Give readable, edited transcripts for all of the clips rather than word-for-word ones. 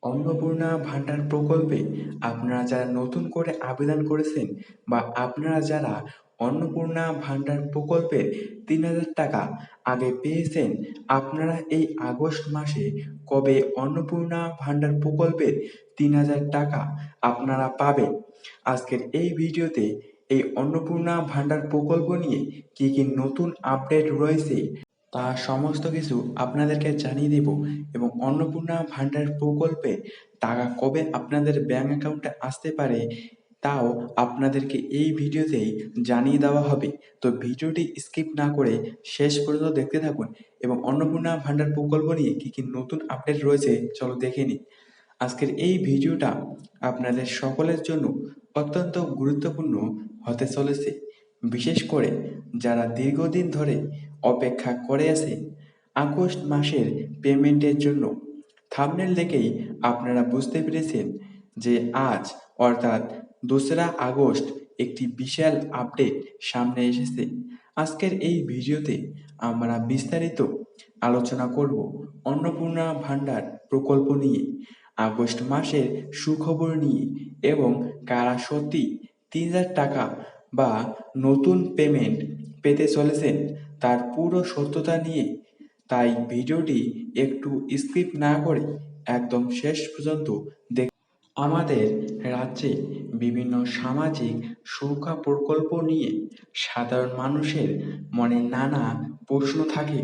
অন্নপূর্ণা ভান্ডার প্রকল্পে আপনারা যারা নতুন করে আবেদন করেছেন বা আপনারা যারা অন্নপূর্ণা ভান্ডার প্রকল্পের ৩,০০০ টাকা আগে পেয়েছেন, আপনারা এই আগস্ট মাসে কবে অন্নপূর্ণা ভান্ডার প্রকল্পের ৩,০০০ টাকা আপনারা পাবেন? আজকের এই ভিডিওতে এই অন্নপূর্ণা ভান্ডার প্রকল্প নিয়ে কি কি নতুন আপডেট রয়েছে তা সমস্ত কিছু আপনাদেরকে জানিয়ে দেব এবং অন্নপূর্ণা ভান্ডার প্রকল্পে টাকা কবে আপনাদের ব্যাংক অ্যাকাউন্টে আসতে পারে তাও আপনাদেরকে এই ভিডিওতেই জানিয়ে দেওয়া হবে। তো ভিডিওটি স্কিপ না করে শেষ পর্যন্ত দেখতে থাকুন এবং অন্নপূর্ণা ভান্ডার প্রকল্প নিয়ে কি কি নতুন আপডেট রয়েছে চলো দেখে নিই। আজকের এই ভিডিওটা আপনাদের সকলের জন্য অত্যন্ত গুরুত্বপূর্ণ হতে চলেছে, বিশেষ করে যারা দীর্ঘদিন ধরে অপেক্ষা করে আছে আগস্ট মাসের পেমেন্টের জন্য। থাম্বনেল দেখেই আপনারা বুঝতে পেরেছেন যে আজ অর্থাৎ ২রা আগস্ট একটি বিশাল আপডেট সামনে এসেছে। আজকের এই ভিডিওতে আমরা বিস্তারিত আলোচনা করব অন্নপূর্ণা ভান্ডার প্রকল্প নিয়ে, আগস্ট মাসের সুখবর নিয়ে এবং কারা সত্যি ৩,০০০ টাকা বা নতুন পেমেন্ট পেতে চলেছেন তার পুরো সত্যতা নিয়ে। তাই ভিডিওটি একটু স্কিপ না করে একদম শেষ পর্যন্ত দেখ। আমাদের রাজ্যে বিভিন্ন সামাজিক সুরক্ষা প্রকল্প নিয়ে সাধারণ মানুষের মনে নানা প্রশ্ন থাকে,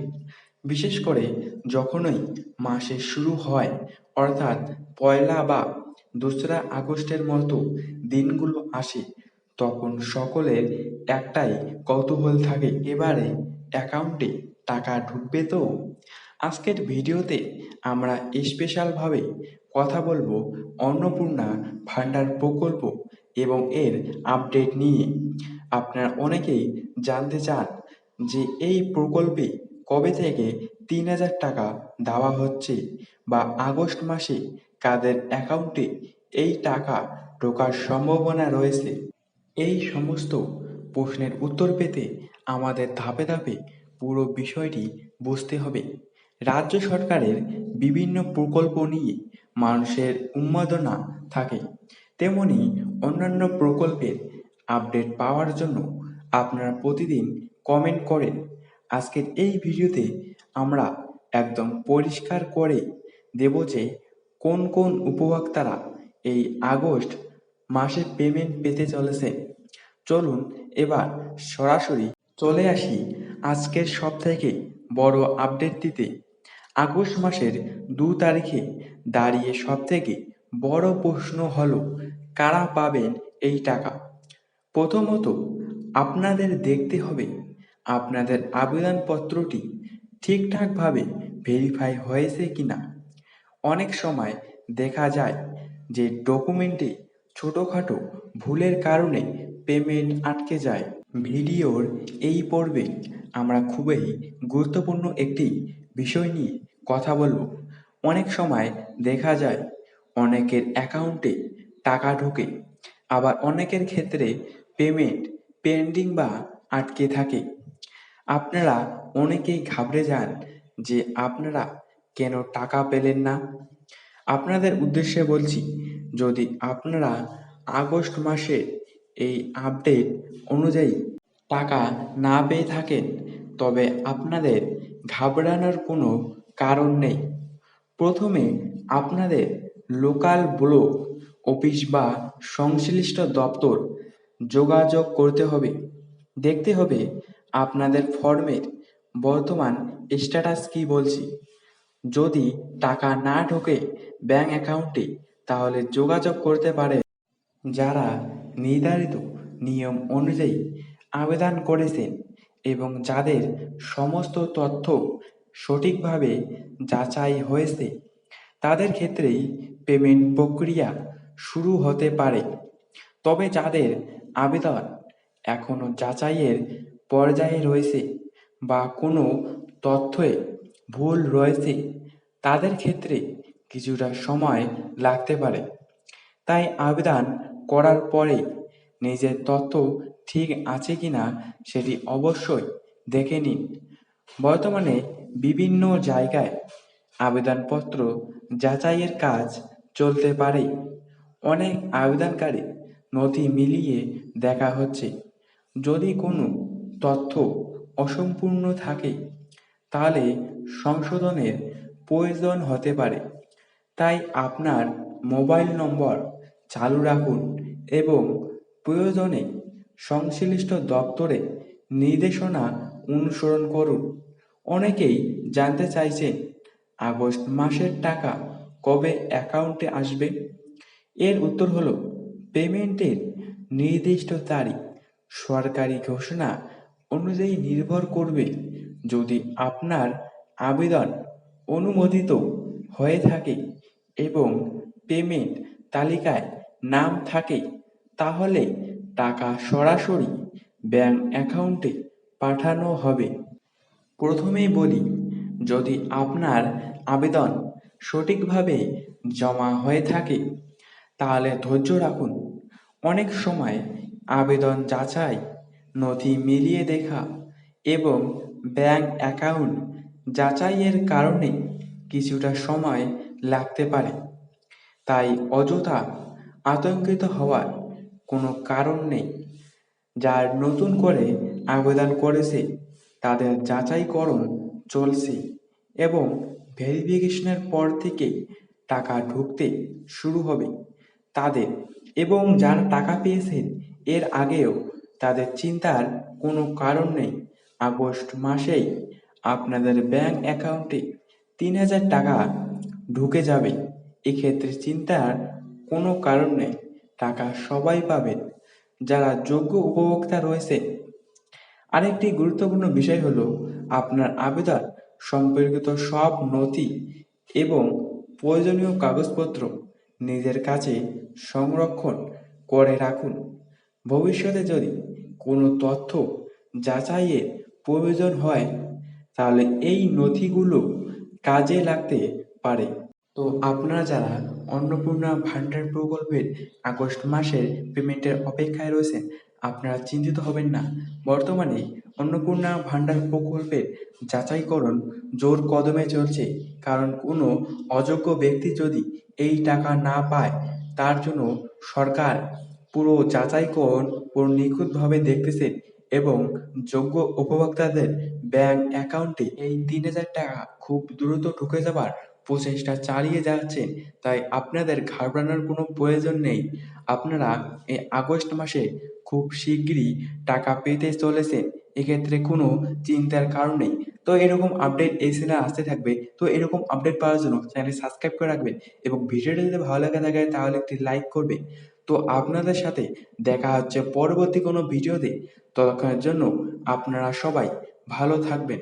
বিশেষ করে যখনই মাসের শুরু হয় অর্থাৎ পয়লা বা ২রা আগস্টের মতো দিনগুলো আসে, তখন সকলের একটাই কৌতূহল থাকে, এবারে অ্যাকাউন্টে টাকা ঢুকবে তো? আজকের ভিডিওতে আমরা স্পেশালভাবে কথা বলবো অন্নপূর্ণা ভান্ডার প্রকল্প এবং এর আপডেট নিয়ে। আপনারা অনেকেই জানতে চান যে এই প্রকল্পে কবে থেকে ৩,০০০ টাকা দেওয়া হচ্ছে বা আগস্ট মাসে কাদের অ্যাকাউন্টে এই টাকা ঢোকার সম্ভাবনা রয়েছে। এই সমস্ত প্রশ্নের উত্তর পেতে আমাদের ধাপে ধাপে পুরো বিষয়টি বুঝতে হবে। রাজ্য সরকারের বিভিন্ন প্রকল্প নিয়ে মানুষের উন্মাদনা থাকে, তেমনি অন্যান্য প্রকল্পের আপডেট পাওয়ার জন্য আপনারা প্রতিদিন কমেন্ট করেন। আজকের এই ভিডিওতে আমরা একদম পরিষ্কার করে দেব যে কোন কোন উপভোক্তারা এই আগস্ট মাসে পেমেন্ট পেতে চলেছে। চলুন এবার সরাসরি চলে আসি আজকের সবথেকে বড় আপডেটটিতে। আগস্ট মাসের ২ তারিখে দাঁড়িয়ে সবথেকে বড় প্রশ্ন হলো কারা পাবেন এই টাকা। প্রথমত আপনাদের দেখতে হবে আপনাদের আবেদনপত্রটি ঠিকঠাকভাবে ভেরিফাই হয়েছে কিনা। অনেক সময় দেখা যায় যে ডকুমেন্টে ছোটোখাটো ভুলের কারণে পেমেন্ট আটকে যায়। ভিডিওর এই পর্বে আমরা খুবই গুরুত্বপূর্ণ একটি বিষয় নিয়ে কথা বলবো। অনেক সময় দেখা যায় অনেকের অ্যাকাউন্টে টাকা ঢোকে, আবার অনেকের ক্ষেত্রে পেমেন্ট পেন্ডিং বা আটকে থাকে। আপনারা অনেকেই ঘাবড়ে যান যে আপনারা কেন টাকা পেলেন না। আপনাদের উদ্দেশ্যে বলছি, যদি আপনারা আগস্ট মাসে এই আপডেট অনুযায়ী টাকা না পেয়ে থাকেন তবে আপনাদের ঘাবড়ানোর কোনো কারণ নেই। প্রথমে আপনাদের লোকাল ব্লক অফিস বা সংশ্লিষ্ট দপ্তর যোগাযোগ করতে হবে। দেখতে হবে আপনাদের ফর্মের বর্তমান স্ট্যাটাস কী বলছি। যদি টাকা না ঢোকে ব্যাংক অ্যাকাউন্টে তাহলে যোগাযোগ করতে পারে যারা নির্ধারিত নিয়ম অনুযায়ী আবেদন করেছেন এবং যাদের সমস্ত তথ্য সঠিকভাবে যাচাই হয়েছে, তাদের ক্ষেত্রেই পেমেন্ট প্রক্রিয়া শুরু হতে পারে। তবে যাদের আবেদন এখনও যাচাইয়ের পর্যায়ে রয়েছে বা কোনো তথ্যে ভুল রয়েছে, তাদের ক্ষেত্রে কিছুটা সময় লাগতে পারে। তাই আবেদন করার পরে নিজের তথ্য ঠিক আছে কিনা সেটি অবশ্যই দেখে নিন। বর্তমানে বিভিন্ন জায়গায় আবেদনপত্র যাচাইয়ের কাজ চলতে পারে। অনেক আবেদনকারী নথি মিলিয়ে দেখা হচ্ছে, যদি কোনো তথ্য অসম্পূর্ণ থাকে তাহলে সংশোধনের প্রয়োজন হতে পারে। তাই আপনার মোবাইল নম্বর চালু রাখুন এবং প্রয়োজনে সংশ্লিষ্ট দপ্তরে নির্দেশনা অনুসরণ করুন। অনেকেই জানতে চাইছেন আগস্ট মাসের টাকা কবে অ্যাকাউন্টে আসবে। এর উত্তর হলো, পেমেন্টের নির্দিষ্ট তারিখ সরকারি ঘোষণা অনুযায়ী নির্ভর করবে। যদি আপনার আবেদন অনুমোদিত হয়ে থাকে এবং পেমেন্ট তালিকায় নাম থাকে, তাহলে টাকা সরাসরি ব্যাংক অ্যাকাউন্টে পাঠানো হবে। প্রথমেই বলি, যদি আপনার আবেদন সঠিকভাবে জমা হয়ে থাকে তাহলে ধৈর্য রাখুন। অনেক সময় আবেদন যাচাই, নথি মিলিয়ে দেখা এবং ব্যাংক অ্যাকাউন্ট যাচাইয়ের কারণে কিছুটা সময় লাগতে পারে। তাই অযথা আতঙ্কিত হওয়ার কোনো কারণ নেই। যারা নতুন করে আবেদন করেছে তাদের যাচাইকরণ চলছে এবং ভেরিফিকেশনের পর থেকে টাকা ঢুকতে শুরু হবে তাদের। এবং যারা টাকা পেয়েছেন এর আগেও, তাদের চিন্তার কোনো কারণ নেই। আগস্ট মাসেই আপনাদের ব্যাংক অ্যাকাউন্টে ৩,০০০ টাকা ঢুকে যাবে। এক্ষেত্রে চিন্তার কোনো কারণ নেই, টাকা সবাই পাবেন যারা যোগ্য উপভোক্তা রয়েছে। আরেকটি গুরুত্বপূর্ণ বিষয় হলো, আপনার আবেদন সম্পর্কিত সব নথি এবং প্রয়োজনীয় কাগজপত্র নিজের কাছে সংরক্ষণ করে রাখুন। ভবিষ্যতে যদি কোনো তথ্য যাচাইয়ের প্রয়োজন হয় তাহলে এই নথিগুলো কাজে লাগতে পারে। তো আপনারা যারা অন্নপূর্ণা ভান্ডার প্রকল্পের আগস্ট মাসের পেমেন্টের অপেক্ষায় রয়েছেন, আপনারা চিন্তিত হবেন না। বর্তমানে অন্নপূর্ণা ভান্ডার প্রকল্পের যাচাইকরণ জোর কদমে চলছে, কারণ কোনো অযোগ্য ব্যক্তি যদি এই টাকা না পায় তার জন্য সরকার পুরো যাচাইকরণ পুরো নিখুঁতভাবে দেখতেছে এবং যোগ্য উপভোক্তাদের ব্যাংক অ্যাকাউন্টে এই ৩,০০০ টাকা খুব দ্রুত ঢুকে যাবার প্রচেষ্টা চালিয়ে যাচ্ছেন। তাই আপনাদের ঘাবড়ানোর কোনো প্রয়োজন নেই। আপনারা এই আগস্ট মাসে খুব শিগগিরই টাকা পেতে চলেছেন। এক্ষেত্রে কোনো চিন্তার কারণ নেই। তো এরকম আপডেট এই চ্যানেলে আসতে থাকবে। তো এরকম আপডেট পাওয়ার জন্য চ্যানেলটি সাবস্ক্রাইব করে রাখবেন এবং ভিডিওটি যদি ভালো লাগে থাকে তাহলে একটি লাইক করবে। তো আপনাদের সাথে দেখা হচ্ছে পরবর্তী কোনো ভিডিওতে। ততক্ষণের জন্য আপনারা সবাই ভালো থাকবেন।